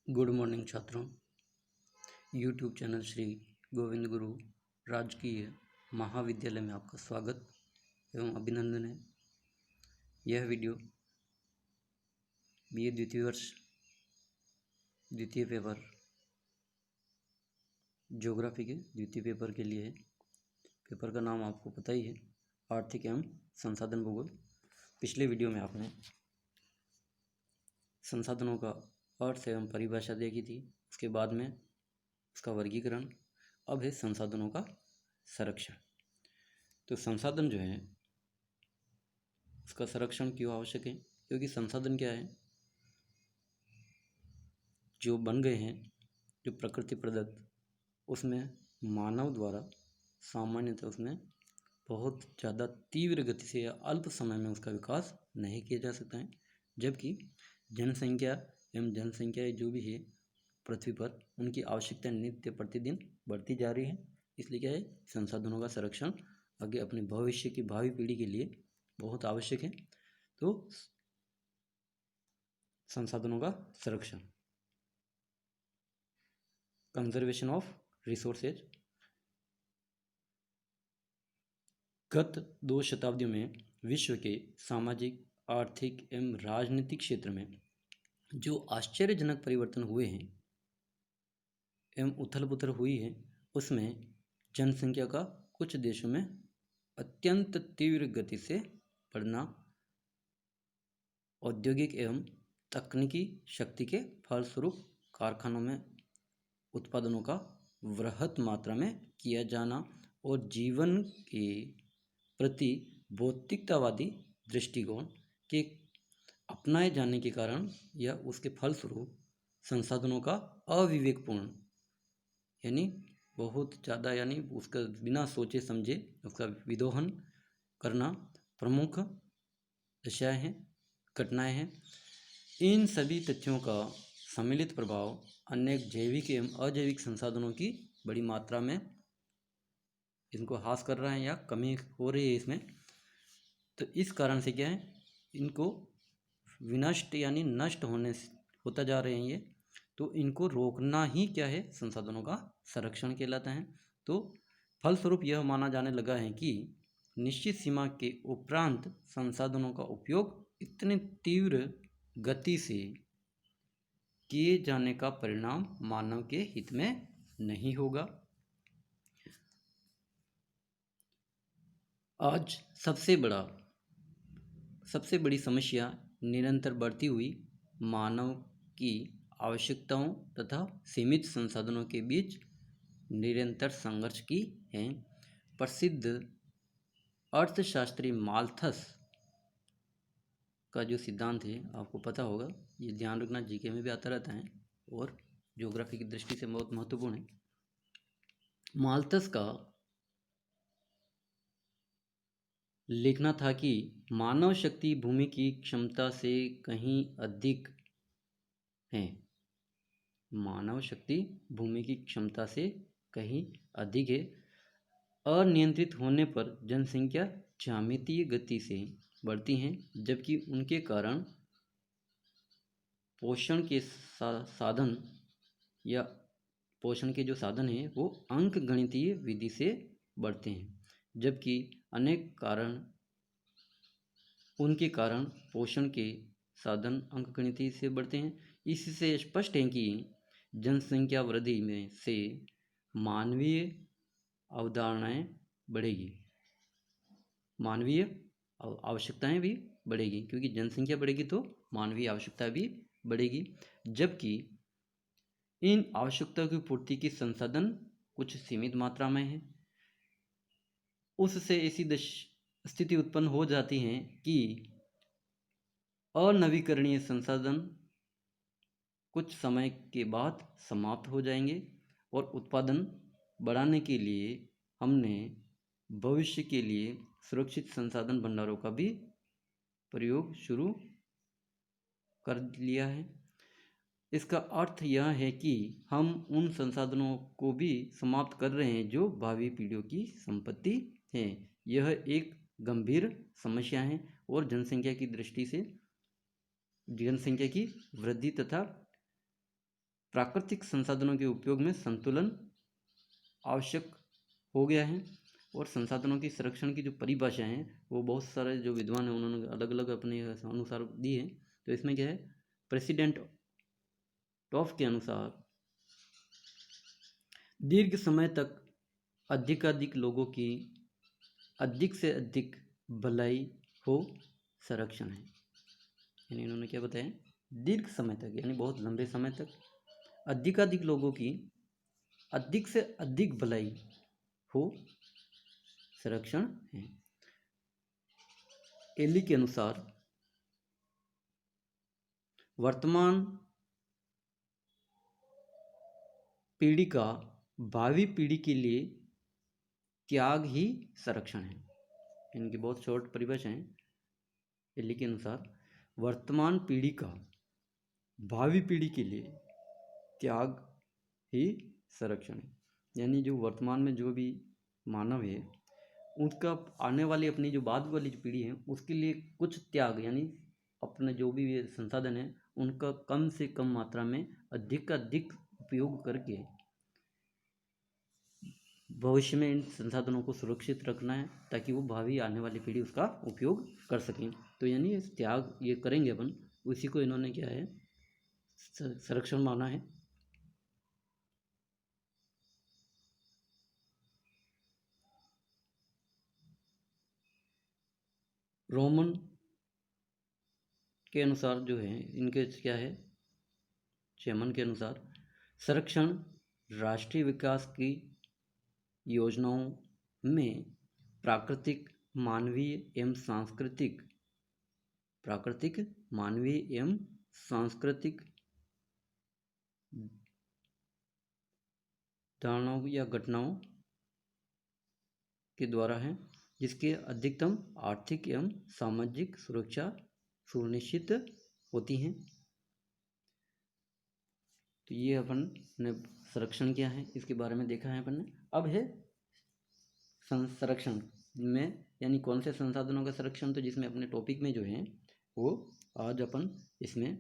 Good morning छात्रों। YouTube channel Shri Govind Guru राजकीय महाविद्यालय में आपका स्वागत एवं अभिनंदन है। यह वीडियो बीए द्वितीय वर्ष द्वितीय पेपर ज्योग्राफी के द्वितीय पेपर के लिए है। पेपर का नाम आपको पता ही है, आर्थिक एवं संसाधन भूगोल। पिछले वीडियो में आपने संसाधनों का अर्थ एवं परिभाषा देखी थी, उसके बाद में उसका वर्गीकरण। अब है संसाधनों का संरक्षण। तो संसाधन जो है उसका संरक्षण क्यों आवश्यक है? क्योंकि संसाधन क्या है, जो बन गए हैं, जो प्रकृति प्रदत्त, उसमें मानव द्वारा सामान्यतः उसमें बहुत ज़्यादा तीव्र गति से या अल्प समय में उसका विकास नहीं किया जा सकता है। जबकि जनसंख्या एवं जनसंख्या जो भी है पृथ्वी पर, उनकी आवश्यकता नित्य प्रतिदिन बढ़ती जा रही है। इसलिए क्या है, संसाधनों का संरक्षण आगे अपने भविष्य की भावी पीढ़ी के लिए बहुत आवश्यक है। तो संसाधनों का संरक्षण, कंजर्वेशन ऑफ रिसोर्सेज। गत 2 शताब्दियों में विश्व के सामाजिक, आर्थिक एवं राजनीतिक क्षेत्र में जो आश्चर्यजनक परिवर्तन हुए हैं एवं उथल पुथल हुई है, उसमें जनसंख्या का कुछ देशों में अत्यंत तीव्र गति से बढ़ना, औद्योगिक एवं तकनीकी शक्ति के फलस्वरूप कारखानों में उत्पादनों का वृहत मात्रा में किया जाना और जीवन के प्रति भौतिकतावादी दृष्टिकोण के अपनाए जाने के कारण या उसके फलस्वरूप संसाधनों का अविवेकपूर्ण यानी बहुत ज़्यादा यानी उसका बिना सोचे समझे उसका विदोहन करना प्रमुख दशाएं हैं, घटनाएं हैं। इन सभी तथ्यों का सम्मिलित प्रभाव अनेक जैविक एवं अजैविक संसाधनों की बड़ी मात्रा में इनको हास कर रहा है या कमी हो रही है इसमें। तो इस कारण से क्या है, इनको विनष्ट यानी नष्ट होता जा रहे हैं ये। तो इनको रोकना ही क्या है, संसाधनों का संरक्षण कहलाता है। तो फलस्वरूप यह माना जाने लगा है कि निश्चित सीमा के उपरांत संसाधनों का उपयोग इतनी तीव्र गति से किए जाने का परिणाम मानव के हित में नहीं होगा। आज सबसे बड़ी समस्या निरंतर बढ़ती हुई मानव की आवश्यकताओं तथा सीमित संसाधनों के बीच निरंतर संघर्ष की है। प्रसिद्ध अर्थशास्त्री माल्थस का जो सिद्धांत है आपको पता होगा, ये ध्यान रखना, जीके में भी आता रहता है और ज्योग्राफी की दृष्टि से बहुत महत्वपूर्ण है। माल्थस का लिखना था कि मानव शक्ति भूमि की क्षमता से कहीं अधिक है। मानव शक्ति भूमि की क्षमता से कहीं अधिक है। अनियंत्रित होने पर जनसंख्या ज्यामितीय गति से बढ़ती है, जबकि उनके कारण पोषण के साधन या पोषण के जो साधन हैं वो अंक गणितीय विधि से बढ़ते हैं। जबकि उनके कारण पोषण के साधन अंकगणितीय से बढ़ते हैं। इससे स्पष्ट है कि जनसंख्या वृद्धि में से मानवीय अवधारणाएं बढ़ेगी, मानवीय आवश्यकताएं भी बढ़ेगी, क्योंकि जनसंख्या बढ़ेगी तो मानवीय आवश्यकता भी बढ़ेगी। जबकि इन आवश्यकताओं की पूर्ति की संसाधन कुछ सीमित मात्रा में है। उससे ऐसी स्थिति उत्पन्न हो जाती है कि अनवीकरणीय संसाधन कुछ समय के बाद समाप्त हो जाएंगे और उत्पादन बढ़ाने के लिए हमने भविष्य के लिए सुरक्षित संसाधन भंडारों का भी प्रयोग शुरू कर लिया है। इसका अर्थ यह है कि हम उन संसाधनों को भी समाप्त कर रहे हैं जो भावी पीढ़ियों की संपत्ति है। यह एक गंभीर समस्या है और जनसंख्या की दृष्टि से जनसंख्या की वृद्धि तथा प्राकृतिक संसाधनों के उपयोग में संतुलन आवश्यक हो गया है। और संसाधनों की संरक्षण की जो परिभाषा है वो बहुत सारे जो विद्वान हैं उन्होंने अलग अलग अपने अनुसार दी है। तो इसमें क्या है, प्रेसिडेंट टॉफ के अनुसार दीर्घ समय तक अधिकाधिक लोगों की अधिक से अधिक भलाई हो संरक्षण है। यानी इन्होंने क्या बताया, दीर्घ समय तक यानी बहुत लंबे समय तक अधिकाधिक लोगों की अधिक से अधिक भलाई हो संरक्षण है। एली के अनुसार वर्तमान पीढ़ी का भावी पीढ़ी के लिए त्याग ही संरक्षण है। इनकी बहुत शॉर्ट परिभाषा है। एली के अनुसार वर्तमान पीढ़ी का भावी पीढ़ी के लिए त्याग ही संरक्षण है। यानी जो वर्तमान में जो भी मानव है उसका आने वाली अपनी जो बाद वाली जो पीढ़ी है उसके लिए कुछ त्याग, यानी अपने जो भी संसाधन है उनका कम से कम मात्रा में अधिक अधिक उपयोग करके भविष्य में इन संसाधनों को सुरक्षित रखना है ताकि वो भावी आने वाली पीढ़ी उसका उपयोग कर सकें। तो यानी त्याग ये करेंगे अपन, उसी को इन्होंने क्या है संरक्षण माना है। रोमन के अनुसार जो है इनके क्या है, चेमन के अनुसार संरक्षण राष्ट्रीय विकास की योजनाओं में प्राकृतिक मानवीय एवं सांस्कृतिक धारणाओं या घटनाओं के द्वारा है जिसके अधिकतम आर्थिक एवं सामाजिक सुरक्षा सुनिश्चित होती हैं। तो ये अपन ने संरक्षण क्या है इसके बारे में देखा है अपन ने। अब है संरक्षण में यानी कौन से संसाधनों का संरक्षण, तो जिसमें अपने टॉपिक में जो है वो आज अपन इसमें